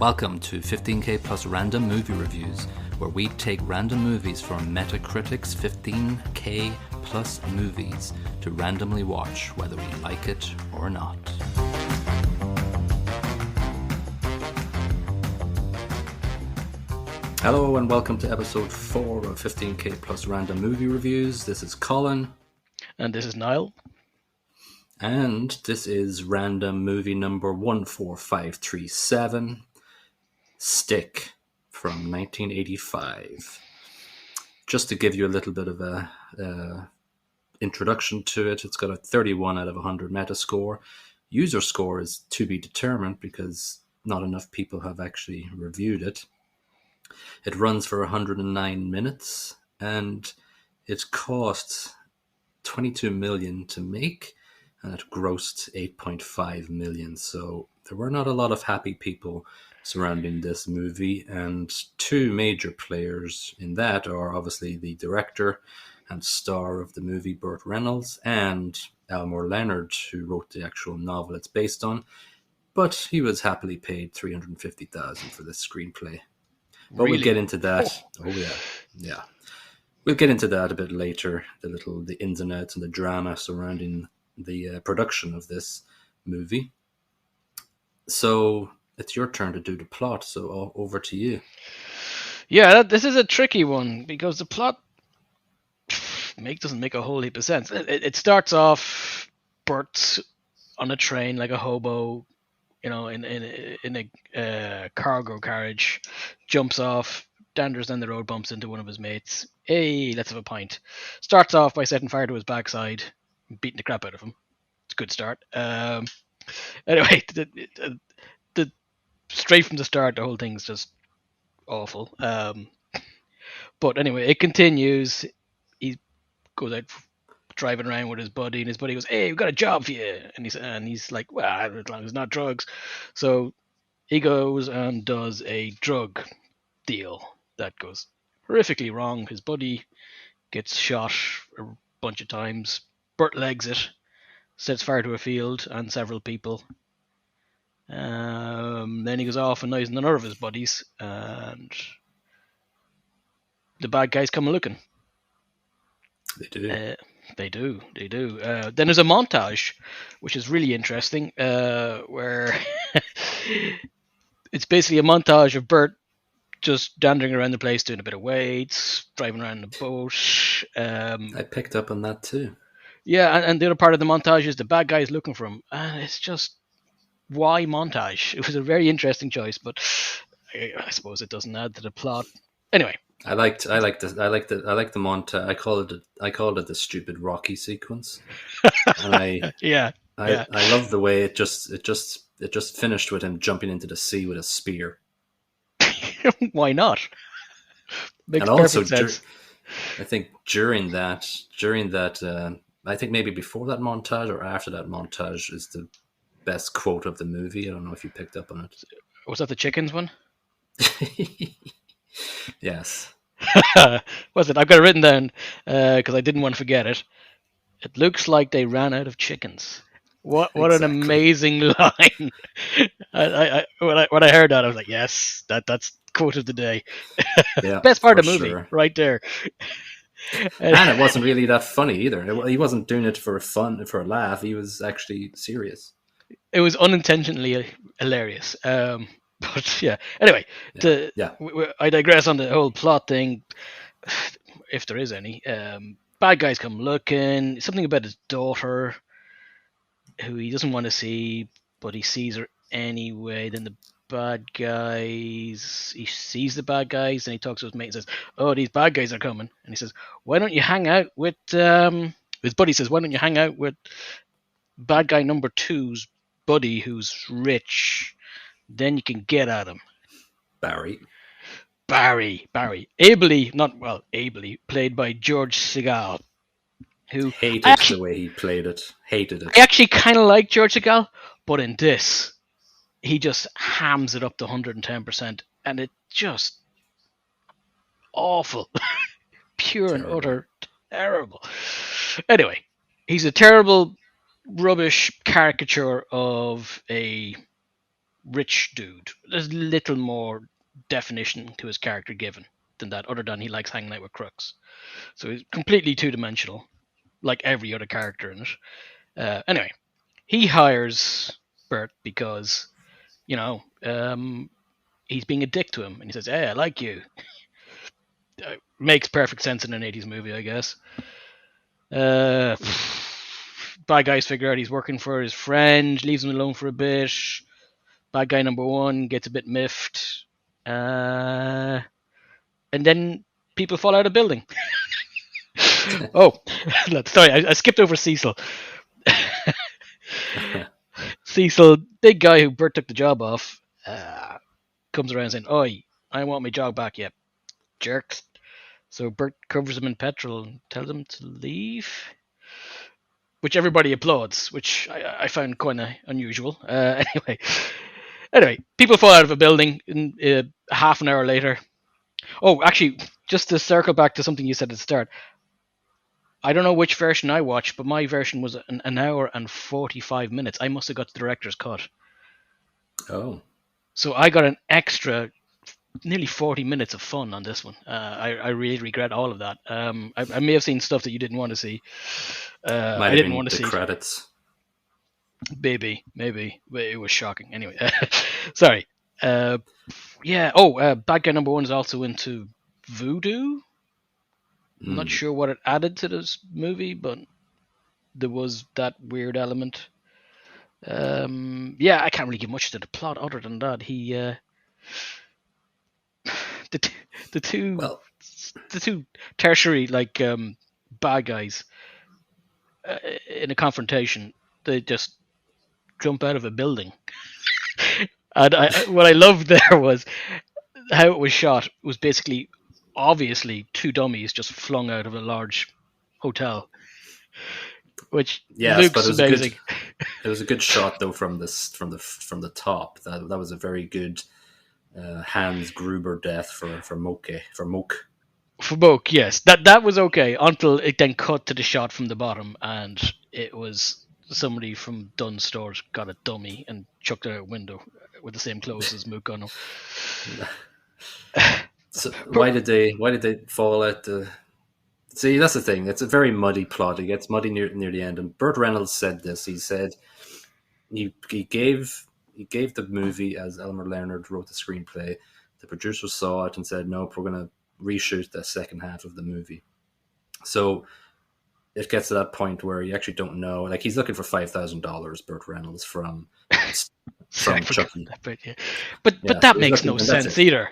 Welcome to 15K Plus Random Movie Reviews, where we take random movies from Metacritic's 15K Plus movies to randomly watch, whether we like it or not. Hello and welcome to episode 4 of 15K Plus Random Movie Reviews. This is Colin. And this is Niall. And this is random movie number 14537, Stick, from 1985. Just to give you a little bit of a introduction to it, it's got a 31 out of 100 Metascore. User score is to be determined because not enough people have actually reviewed it. It runs for 109 minutes and it cost 22 million to make, and it grossed 8.5 million. So there were not a lot of happy people surrounding this movie, and two major players in that are obviously the director and star of the movie, Burt Reynolds, and Elmore Leonard, who wrote the actual novel it's based on, but he was happily paid $350,000 for this screenplay. But Really? We'll get into that. Yeah. We'll get into that a bit later, the ins and outs and the drama surrounding the production of this movie. So it's your turn to do the plot, so over to you. Yeah, this is a tricky one because the plot doesn't make a whole heap of sense. It starts off Burt on a train like a hobo, in a cargo carriage, jumps off, danders down the road, bumps into one of his mates. Hey, let's have a pint. Starts off by setting fire to his backside, beating the crap out of him. It's a good start. Anyway, the straight from the start, the whole thing's just awful. But anyway, it continues. He goes out driving around with his buddy, and his buddy goes, "Hey, we've got a job for you." And he's like, "Well, as long as it's not drugs." So he goes and does a drug deal that goes horrifically wrong. His buddy gets shot a bunch of times. Burt legs it, sets fire to a field and several people. Then he goes off and knives another of his buddies, and the bad guys come looking. They do. They do. Then there's a montage, which is really interesting, where it's basically a montage of Burt just dandering around the place, doing a bit of weights, driving around the boat. I picked up on that too. Yeah, and the other part of the montage is the bad guys looking for him, and it's just, why montage? It was a very interesting choice, but I suppose it doesn't add to the plot. Anyway. I liked the montage. I called it the stupid Rocky sequence. And I love the way it just finished with him jumping into the sea with a spear. Why not? Makes and also, sense. I think during that, I think maybe before that montage or after that montage is the best quote of the movie. I don't know if you picked up on it. Was that the chickens one? Yes. Was it? I've got it written down because I didn't want to forget it. It looks like they ran out of chickens. What an amazing line! When I heard that, I was like, yes, that's quote of the day. Yeah, best part of the movie, sure. right there. And it wasn't really that funny either. He wasn't doing it for a laugh. He was actually serious. It was unintentionally hilarious. But yeah, anyway, I digress on the whole plot thing, if there is any. Bad guys come looking, something about his daughter, who he doesn't want to see, but he sees her anyway. Then the bad guys, he sees the bad guys, and he talks to his mate and says, "Oh, these bad guys are coming." And he says, "Why don't you hang out with," his buddy says, "Why don't you hang out with bad guy number 2's buddy who's rich? Then you can get at him." Barry. Ably played by George Segal, who hated the way he played it. Hated it. I actually kind of like George Segal, but in this, he just hams it up to 110%, and it's just awful. Pure and utter terrible. Anyway, he's a terrible, rubbish caricature of a rich dude. There's little more definition to his character given than that, other than he likes hanging out with crooks. So he's completely two-dimensional, like every other character in it. Anyway, he hires Burt because, he's being a dick to him, and he says, "Hey, I like you." Makes perfect sense in an 80s movie, I guess. Bad guys figure out he's working for his friend, leaves him alone for a bit. Bad guy number one gets a bit miffed. And then people fall out of building. Oh, sorry, I skipped over Cecil. Cecil, big guy who Burt took the job off, comes around saying, "Oi, I want my job back yet, jerks." So Burt covers him in petrol and tells him to leave, which everybody applauds, which I found kind of unusual. Anyway, people fall out of a building in half an hour later. Oh, actually, just to circle back to something you said at the start, I don't know which version I watched, but my version was an hour and 45 minutes. I must have got the director's cut. Oh. So I got an extra nearly 40 minutes of fun on this one. I really regret all of that. I may have seen stuff that you didn't want to see. I didn't want to see credits. Maybe. It was shocking. Anyway, sorry. Yeah. Oh, bad guy number one is also into voodoo. I'm not sure what it added to this movie, but there was that weird element. Yeah, I can't really give much to the plot other than that. He, the two tertiary bad guys in a confrontation, they just jump out of a building. And what I loved there was how it was shot. It was basically, obviously, two dummies just flung out of a large hotel, which looks amazing. It was a good shot though from the top. That was a very good Hans Gruber death for Moke. For Moke, yes, that was okay until it then cut to the shot from the bottom, and it was somebody from Dunn's stores got a dummy and chucked it out a window with the same clothes as Mook on him. So why did they fall out the? See, that's the thing. It's a very muddy plot. It gets muddy near the end. And Burt Reynolds said this. He said he gave the movie as Elmer Leonard wrote the screenplay. The producers saw it and said, "Nope, we're going to reshoot the second half of the movie." So it gets to that point where you actually don't know. Like, he's looking for $5,000, Burt Reynolds, from Chucky. But that makes no sense either.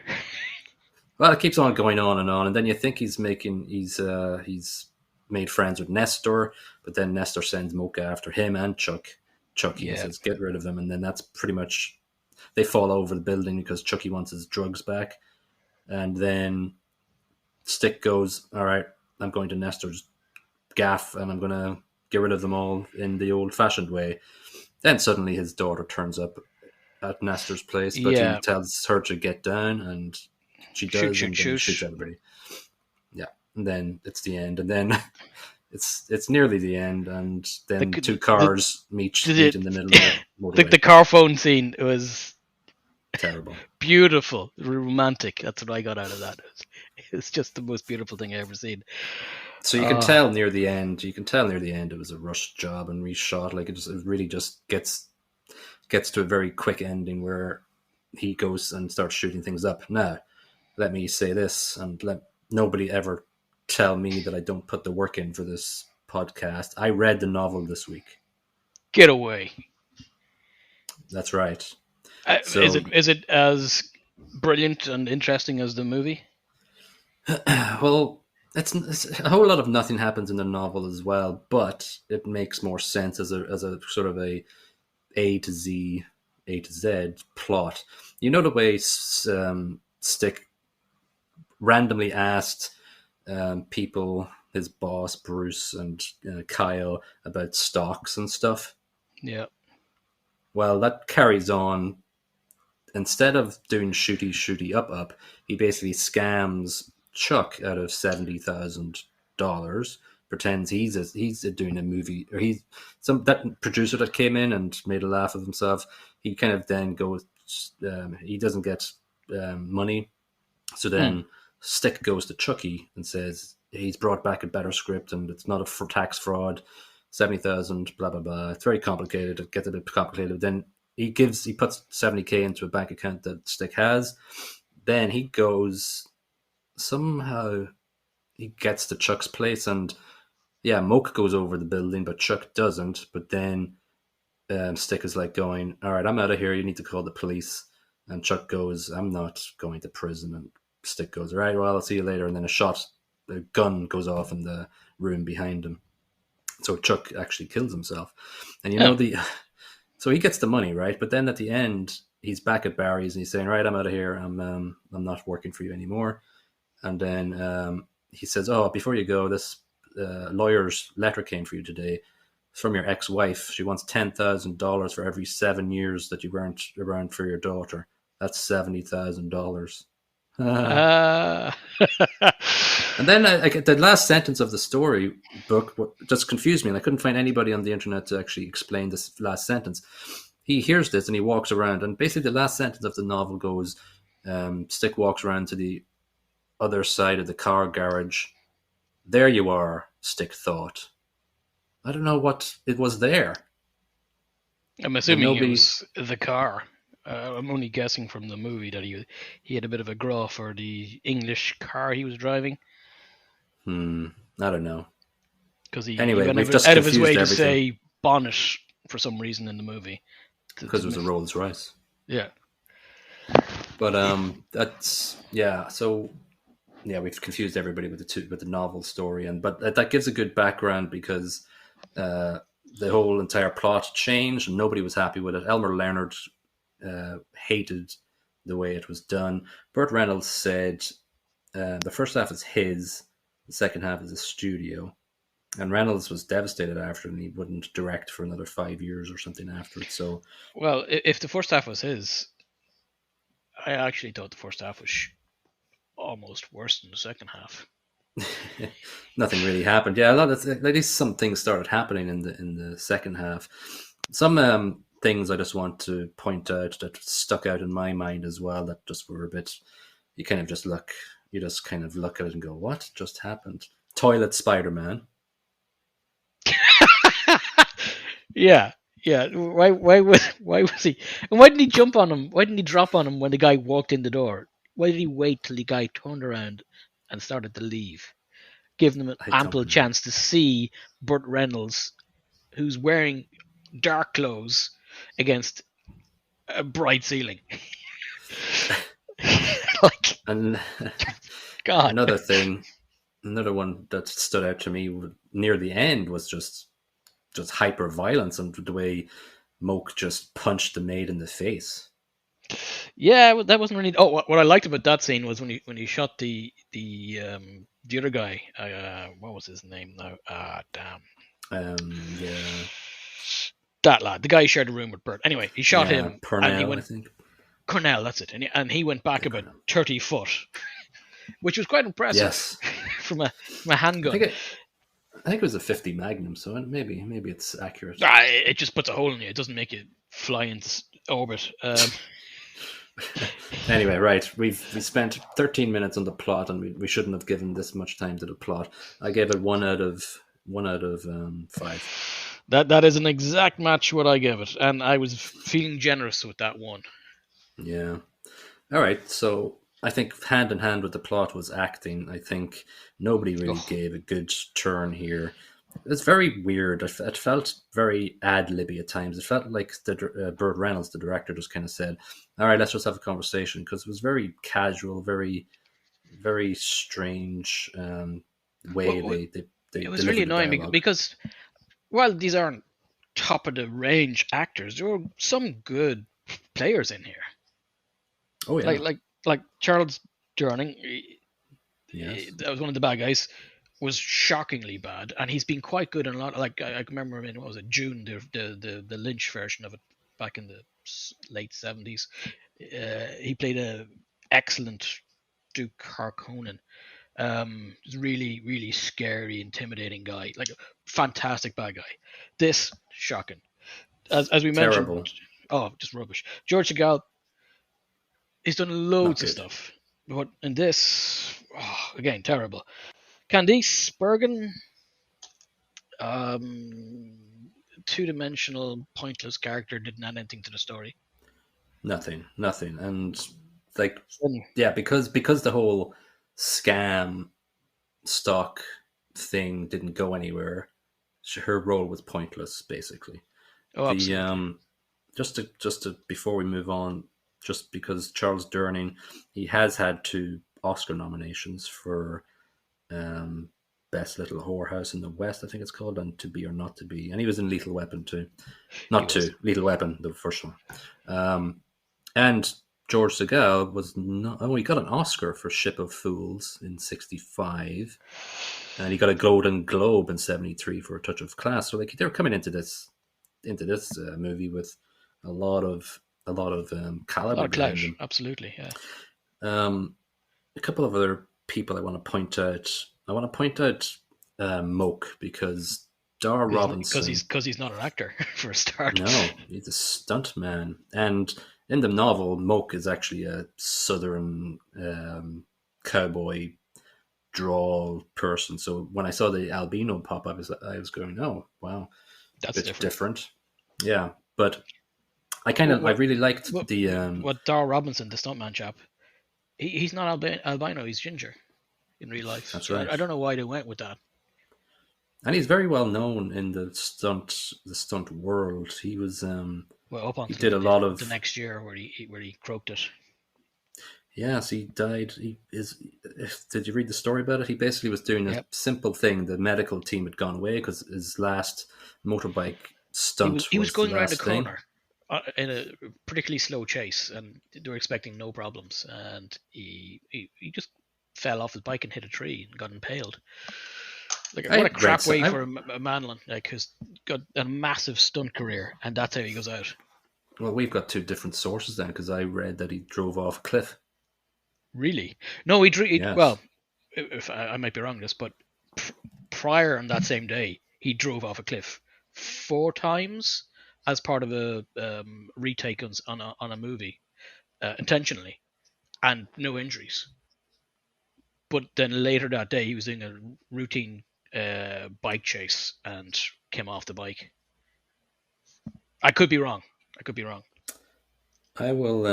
Well, it keeps on going on, and then you think he's made friends with Nestor, but then Nestor sends Mocha after him and Chucky and says, "Get rid of him," and then that's pretty much, they fall over the building because Chucky wants his drugs back, and then Stick goes, "All right, I'm going to Nestor's gaff and I'm going to get rid of them all in the old-fashioned way." Then suddenly his daughter turns up at Nestor's place, but he tells her to get down, and she does, shoots everybody. Yeah, and then it's the end, and then it's nearly the end, and then two cars meet in the middle of the motorway. The car phone scene was terrible, beautiful, romantic. That's what I got out of that. It's just the most beautiful thing I've ever seen. So you can tell near the end. It was a rushed job and reshot. Like, it really just gets to a very quick ending where he goes and starts shooting things up. Now, let me say this, and let nobody ever tell me that I don't put the work in for this podcast. I read the novel this week. Get away. That's right. So, is it as brilliant and interesting as the movie? Well, it's a whole lot of nothing happens in the novel as well, but it makes more sense as a sort of a to Z plot. You know, the way Stick randomly asked people, his boss Bruce and Kyle, about stocks and stuff. Yeah. Well, that carries on. Instead of doing shooty up, he basically scams Chuck out of $70,000. Pretends he's doing a movie, or that producer that came in and made a laugh of himself. He kind of then he doesn't get money. So then Stick goes to Chucky and says he's brought back a better script and it's not for tax fraud, 70,000, blah blah blah. It's very complicated. It gets a bit complicated. Then he puts 70K into a bank account that Stick has. Then he goes somehow he gets to Chuck's place and Moke goes over the building, but Chuck doesn't. But then Stick is like going, all right, I'm out of here. You need to call the police. And Chuck goes, I'm not going to prison. And Stick goes, all right, well, I'll see you later. And then a gun goes off in the room behind him. So Chuck actually kills himself. And so he gets the money, right? But then at the end, he's back at Barry's and he's saying, right, I'm out of here. I'm not working for you anymore. And then he says, oh, before you go, this lawyer's letter came for you today. It's from your ex-wife. She wants $10,000 for every 7 years that you weren't around for your daughter. That's $70,000. And then the last sentence of the story book just confused me, and I couldn't find anybody on the internet to actually explain this last sentence. He hears this and he walks around, and basically the last sentence of the novel goes, Stick walks around to the other side of the car garage. There you are, Stick thought. I don't know what it was there. I'm assuming it was the car. I'm only guessing from the movie that he had a bit of a graw for the English car he was driving. I don't know. Because he went out of his way to say bonnet for some reason in the movie. Because it was a Rolls Royce. Yeah. But so we've confused everybody with the novel story, but that gives a good background because the whole entire plot changed and nobody was happy with it. Elmer Leonard hated the way it was done. Burt Reynolds said the first half is his, the second half is a studio. And Reynolds was devastated after, and he wouldn't direct for another 5 years or something after it. So, well, if the first half was his, I actually thought the first half was almost worse than the second half. Nothing really happened. Yeah, at least some things started happening in the second half. Some things I just want to point out that stuck out in my mind as well. That just were a bit. You just kind of look at it and go, "What just happened?" Toilet Spider-Man. Yeah. Why was he? And why didn't he jump on him? Why didn't he drop on him when the guy walked in the door? Why did he wait till the guy turned around and started to leave, giving him an ample chance to see Burt Reynolds, who's wearing dark clothes against a bright ceiling? And God. Another one that stood out to me near the end was just hyper violence and the way Moke just punched the maid in the face. Yeah, that wasn't really. Oh, what I liked about that scene was when he shot the other guy. What was his name now? Damn. That lad, the guy who shared a room with Burt. Anyway, he shot him. Purnell, and he went, I think. Cornell, that's it. And he went back about 30 foot, which was quite impressive. Yes. from a handgun. I think it was a 50 Magnum, so maybe it's accurate. It just puts a hole in you. It doesn't make you fly into orbit. Anyway, right. We spent 13 minutes on the plot, and we shouldn't have given this much time to the plot. I gave it 1 out of 5. That is an exact match what I gave it, and I was feeling generous with that one. Yeah. All right. So I think hand in hand with the plot was acting. I think nobody really gave a good turn here. It's very weird. It felt very ad-libby at times. It felt like Burt Reynolds, the director, just kind of said, all right, let's just have a conversation, because it was very casual, very, very strange way they it was really annoying because while these aren't top-of-the-range actors, there were some good players in here. Oh, yeah. Like Charles Durning, yes. That was one of the bad guys, was shockingly bad, and he's been quite good in a lot. Like I remember in, what was it, June, the Lynch version of it back in the late 70s. He played a excellent Duke Harkonnen. Really, really scary, intimidating guy, like a fantastic bad guy. This shocking, as we mentioned. Terrible. Oh, just rubbish. George Segal, He's done Not loads of good. stuff. But in this, again, terrible. Candice Bergen, two-dimensional, pointless character, didn't add anything to the story. Nothing, and like, Mm. yeah, because the whole scam stock thing didn't go anywhere. Her role was pointless, basically. Oh, The absolutely. just to before we move on, just because Charles Durning, he has had 2 Oscar nominations for Best Little Whorehouse in the West, I think it's called, and To Be or Not to Be, and he was in Lethal Weapon too. He Not was. two, Lethal Weapon, the first one. And George Segal was not. Oh, he got an Oscar for Ship of Fools in '65, and he got a Golden Globe in '73 for A Touch of Class. So like they're coming into this movie with a lot of A lot caliber of clout, behind them. absolutely, yeah. A couple of other people I want to point out. I want to point out Moke, because Dar Because Robinson. he's not an actor for a start. No, he's a stunt man. And in the novel, Moke is actually a southern cowboy drawl person. So when I saw the albino pop up, I was going, oh, wow, a That's bit different. different. Yeah, but I What really liked what, the. what Dar Robinson, the stuntman chap, he's not albino. He's ginger in real life. That's So right. I don't know why they went with that. And he's very well known in the stunt world. He was Well, up he until did he a did lot the of. next year where he croaked it. Yes, he died. He is. Did you read the story about it? He basically was doing a Yep. simple thing. The medical team had gone away because his last motorbike stunt He was was the going around the last thing. corner in a particularly slow chase, and they were expecting no problems, and he just fell off his bike and hit a tree and got impaled. Like, what a I read. crap So, way for a man like who's got a massive stunt career, and that's how he goes out. well, we've got 2 different sources then, because I read that he drove off a cliff. Really? No, he Yes. well, if I might be wrong on this, but prior on that same day, he drove off a cliff 4 times as part of a retake on a movie, intentionally, and no injuries. But then later that day, he was doing a routine bike chase and came off the bike. I could be wrong. I could be wrong. I will.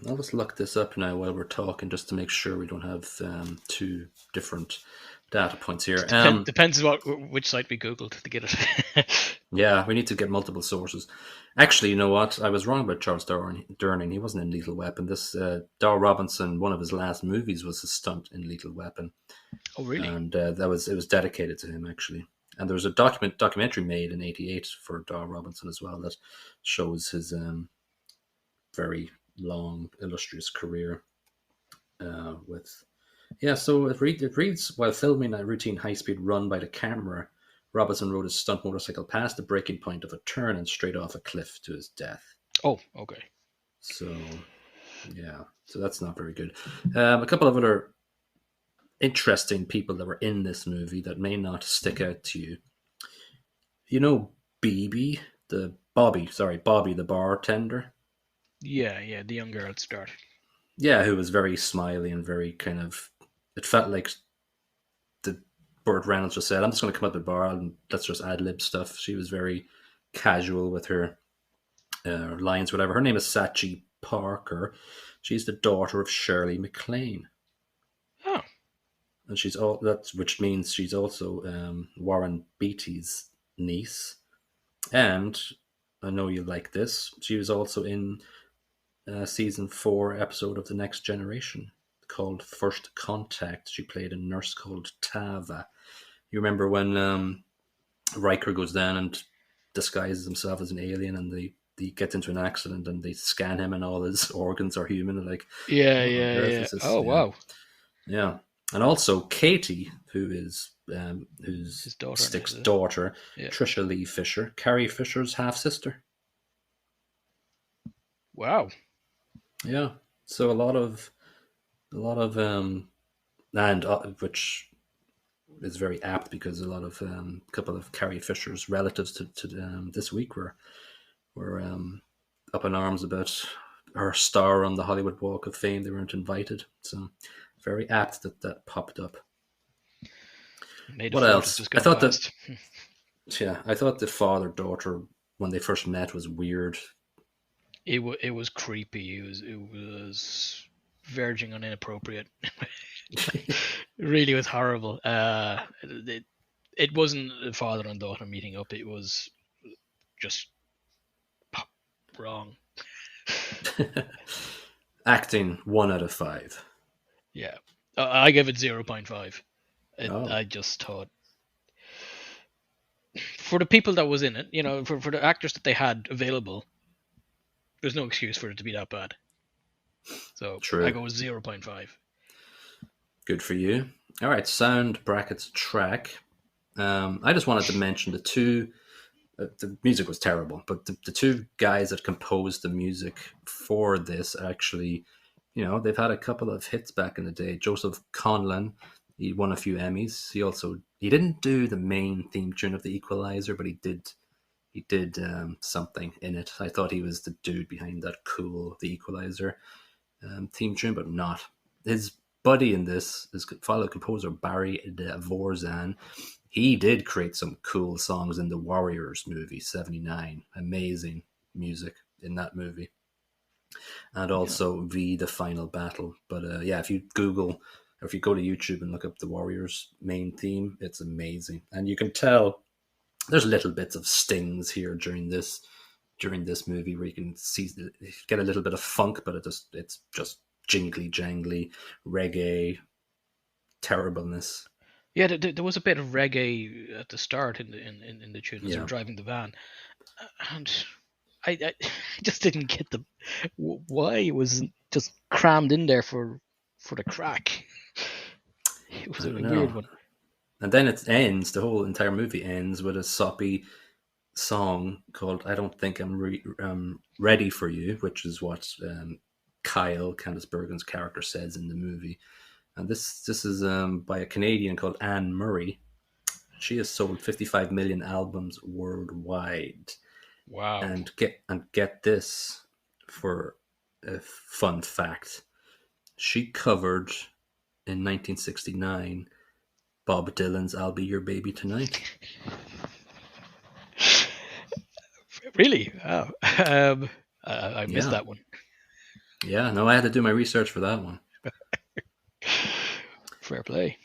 I'll just look this up now while we're talking, just to make sure we don't have 2 different data points here. Depends which site we googled to get it. Yeah, we need to get multiple sources. Actually, you know what? I was wrong about Charles Durning. He wasn't in Lethal Weapon. This Dar Robinson, one of his last movies was a stunt in Lethal Weapon, Oh, really? and it was dedicated to him, actually. And there was a documentary made in '88 for Dar Robinson as well, that shows his very long, illustrious career. With Yeah, so it reads, while filming a routine high-speed run by the camera, Robinson rode his stunt motorcycle past the breaking point of a turn and straight off a cliff to his death. Oh, okay. So, yeah, so that's not very good. A couple of other interesting people that were in this movie that may not stick out to you. You know, Bobby, the bartender. Yeah, the young girl at start. Yeah, who was very smiley and very kind of. It felt like the Burt Reynolds just said, "I'm just going to come up to the bar and let's just ad lib stuff." She was very casual with her lines, whatever. Her name is Sachi Parker. She's the daughter of Shirley MacLaine, Oh, and which means she's also Warren Beatty's niece. And I know you like this. She was also in season 4 episode of The Next Generation called First Contact. She played a nurse called Tava. You remember when Riker goes down and disguises himself as an alien, and he gets into an accident and they scan him and all his organs are human, and like, yeah, what on yeah, earth yeah. is this? Oh, Yeah, wow. yeah. And also Katie, who's His daughter. Stick's daughter, Yeah. Trisha Lee Fisher, Carrie Fisher's half sister. Wow. Yeah. So a lot of and which is very apt, because a lot of couple of Carrie Fisher's relatives to this week were up in arms about her star on the Hollywood Walk of Fame. They weren't invited, so very apt that that popped up. Made the What photos else? just go past. I thought the father daughter when they first met was weird. It was creepy. It was verging on inappropriate. It really was horrible. It wasn't a father and daughter meeting up. It was just wrong. Acting 1 out of 5. Yeah, I gave it 0.5. Oh. I just thought for the people that was in it, for the actors that they had available, there's no excuse for it to be that bad. So True. I go with 0.5. Good for you. All right, sound brackets track. I just wanted to mention the two. The music was terrible, but the two guys that composed the music for this actually, they've had a couple of hits back in the day. Joseph Conlon, he won a few Emmys. He didn't do the main theme tune of The Equalizer, but he did something in it. I thought he was the dude behind that cool The Equalizer theme tune, but not. His buddy in this, his fellow composer Barry Braham, he did create some cool songs in the Warriors movie, 79. Amazing music in that movie. And also The Final Battle. But if you Google, or if you go to YouTube and look up the Warriors main theme, it's amazing. And you can tell there's little bits of stings here during this movie where you can get a little bit of funk, but it's just jingly jangly reggae terribleness. Yeah, there was a bit of reggae at the start in the tune as they were driving the van, and I just didn't get why it was just crammed in there for the crack. It was a weird one. And then it ends. The whole entire movie ends with a soppy song called "I Don't Think I'm Ready for You," which is what Kyle, Candice Bergen's character, says in the movie. And this is by a Canadian called Anne Murray. She has sold 55 million albums worldwide. Wow! And get this for a fun fact: she covered in 1969 Bob Dylan's "I'll Be Your Baby Tonight." Really? Wow. I missed that one. Yeah, no, I had to do my research for that one. Fair play.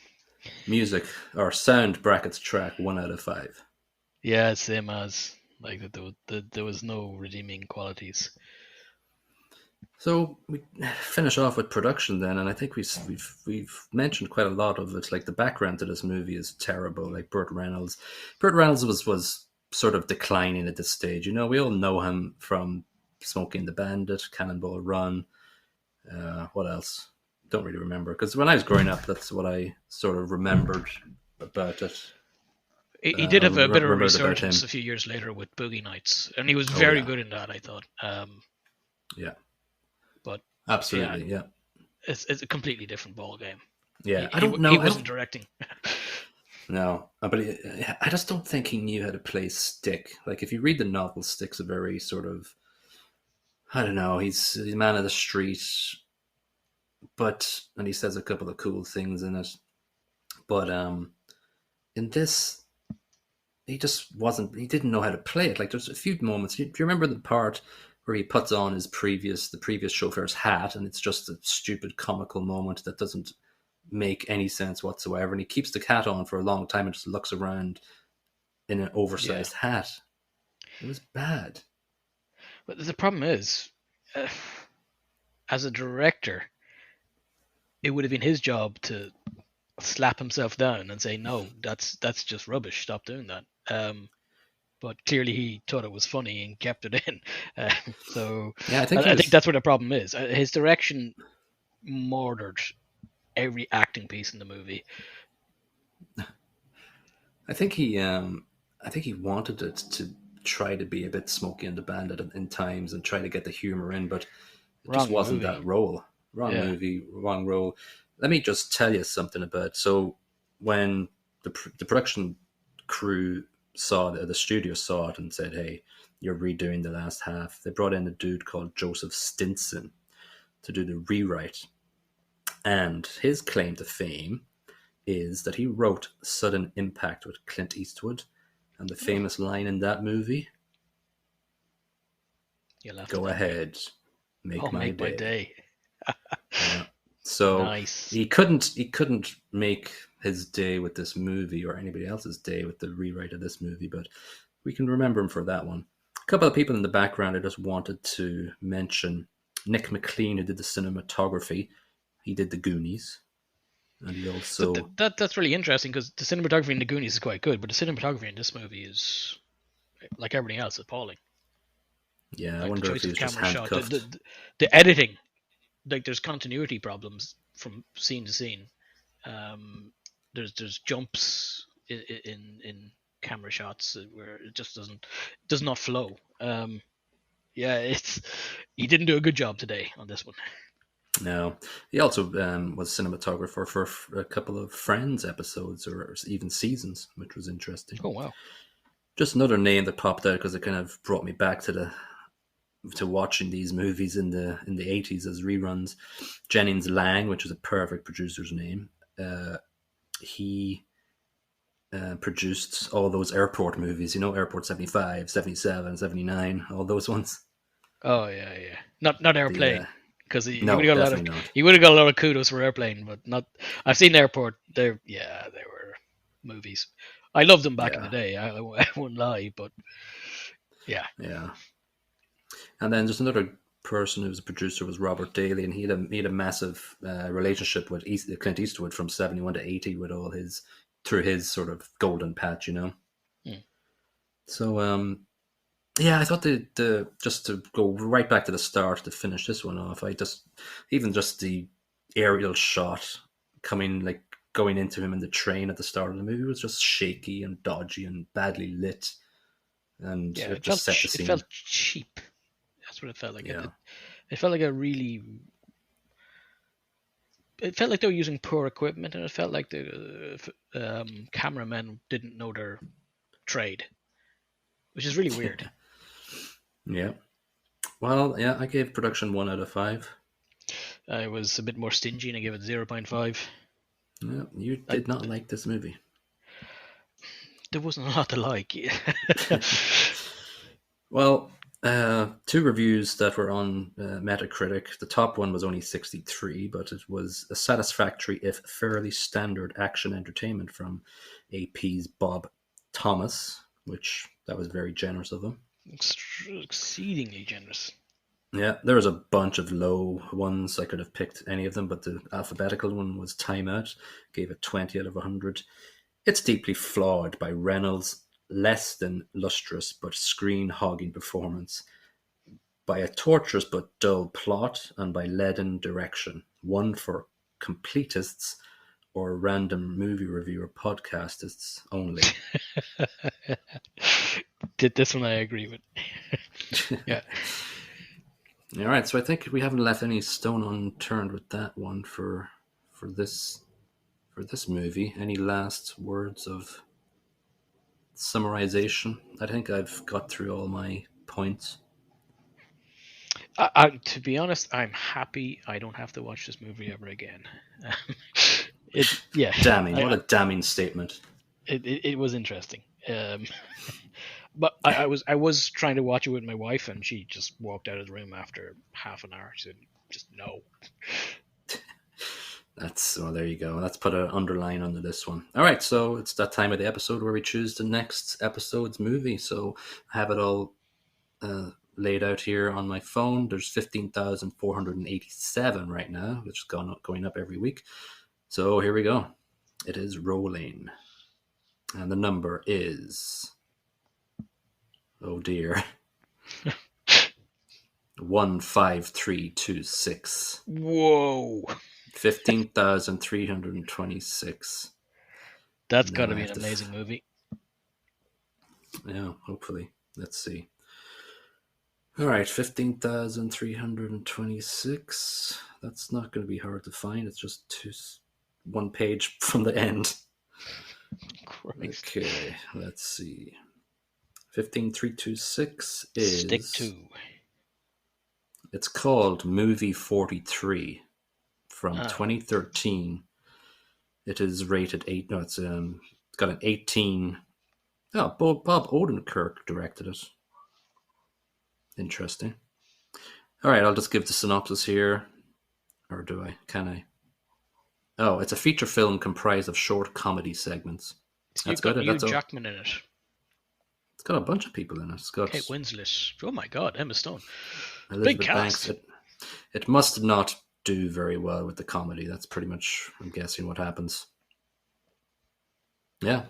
Music or sound brackets track 1 out of 5. Yeah, same as like there was no redeeming qualities. So we finish off with production then, and I think we've mentioned quite a lot of it. Like the background to this movie is terrible. Like Burt Reynolds was sort of declining at this stage. We all know him from Smokey and the Bandit, Cannonball Run. What else? Don't really remember, because when I was growing up, that's what I sort of remembered about it. He did have a bit of a resurgence a few years later with Boogie Nights, and he was very good in that, I thought. Yeah. But absolutely, yeah. It's a completely different ball game. Yeah, I don't know. He wasn't directing. No, but I just don't think he knew how to play Stick. Like if you read the novel, Stick's a very sort of, I don't know. He's a man of the street, and he says a couple of cool things in it. But in this, he just wasn't. He didn't know how to play it. Like there's a few moments. Do you remember the part where he puts on the previous chauffeur's hat, and it's just a stupid comical moment that doesn't make any sense whatsoever, and he keeps the hat on for a long time and just looks around in an oversized hat. It was bad. But the problem is, as a director, it would have been his job to slap himself down and say, no, that's just rubbish, stop doing that. But clearly he thought it was funny and kept it in. So I think that's where the problem is. His direction murdered every acting piece in the movie. I think he wanted it to try to be a bit Smokey and the Bandit in times and try to get the humor in, but it just wasn't that role. Wrong movie, wrong role. Let me just tell you something about. So when the production crew the studio saw it and said, "Hey, you're redoing the last half." They brought in a dude called Joseph Stinson to do the rewrite, and his claim to fame is that he wrote Sudden Impact with Clint Eastwood, and the famous line in that movie, You'll have to "Go tell me. ahead, make my Make my day." day. Yeah. So Nice. he couldn't make his day with this movie or anybody else's day with the rewrite of this movie, but we can remember him for that one. A couple of people in the background I just wanted to mention. Nick McLean, who did the cinematography, he did the Goonies, and he So also that's really interesting because the cinematography in the Goonies is quite good, but the cinematography in this movie is, like everything else, appalling. yeah. I Like the wonder if choice he of was just camera shot, handcuffed. the editing. Like there's continuity problems from scene to scene. There's jumps in camera shots where it just does not flow. Yeah, it's he didn't do a good job today on this one. No, he also was cinematographer for a couple of Friends episodes or even seasons, which was interesting. Oh wow. Just another name that popped out because it kind of brought me back to watching these movies in the 80s as reruns. Jennings Lang, which is a perfect producer's name. He produced all those airport movies, Airport 75, 77, 79, all those ones. Oh yeah. Not The Airplane because he would No, have got a lot of definitely not. he would have got a lot of kudos for Airplane, but not. I've seen Airport. They were movies. I loved them back in the Yeah, day. I won't lie, but yeah. yeah. And then just another person who was a producer was Robert Daly, and he had a massive relationship with Clint Eastwood from 71 to 80 with all his through his sort of golden patch. Hmm. So yeah, I thought the just to go right back to the start to finish this one off, even just the aerial shot going into him in the train at the start of the movie was just shaky and dodgy and badly lit, and Yeah, it just set the it scene. felt cheap. That's what it felt like. Yeah, It felt like a really. It felt like they were using poor equipment, and it felt like the cameramen didn't know their trade, which is really weird. yeah. Well, yeah, I gave production 1 out of 5. I was a bit more stingy, and I gave it 0.5. Yeah, you I, did not like this movie. there wasn't a lot to like. Well, two reviews that were on Metacritic. The top one was only 63, but it was a satisfactory, if fairly standard, action entertainment from AP's Bob Thomas, which that was very generous of him. Exceedingly generous. Yeah, there was a bunch of low ones. I could have picked any of them, but the alphabetical one was Time Out. Gave it 20 out of 100. It's deeply flawed by Reynolds' less than lustrous but screen hogging performance, by a torturous but dull plot, and by leaden direction, one for completists or random movie reviewer podcastists only. Did this one I agree with. Yeah. All right, so I think we haven't left any stone unturned with that one for this for this movie. Any last words of summarization? I think I've got through all my points. To be honest, I'm happy I don't have to watch this movie ever again. it yeah, Damning! What I a damning statement. it was interesting. But I was trying to watch it with my wife, and she just walked out of the room after half an hour. She said, "Just no." There you go. Let's put an underline under this one. All right, so it's that time of the episode where we choose the next episode's movie. So I have it all laid out here on my phone. There's 15,487 right now, which is going up every week. So here we go. It is rolling. And the number is, oh dear, 15326. Whoa, 15,326. that's got Now to I be an have to, amazing movie. yeah, hopefully. Let's see. All right, 15,326. That's not going to be hard to find. It's just one page from the end. Christ. Okay, let's see. 15326 is... Stick to. It's called Movie 43 from 2013. It is rated 8. No, it's got an 18. Oh, Bob Odenkirk directed it. Interesting. All right, I'll just give the synopsis here. Or do I? Can I? Oh, it's a feature film comprised of short comedy segments. That's got Hugh Jackman in it. It's got a bunch of people in it. It's got Kate Winslet. Oh my God, Emma Stone. Elizabeth Big Banks. cast. It must not do very well with the comedy. That's pretty much, I'm guessing, what happens. Yeah,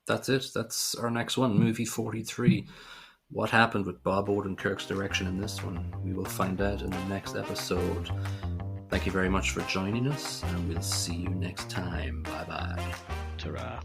that's it. That's our next one, Movie 43. What happened with Bob Odenkirk's direction in this one? We will find out in the next episode. Thank you very much for joining us, and we'll see you next time. Bye-bye. Ta-ra.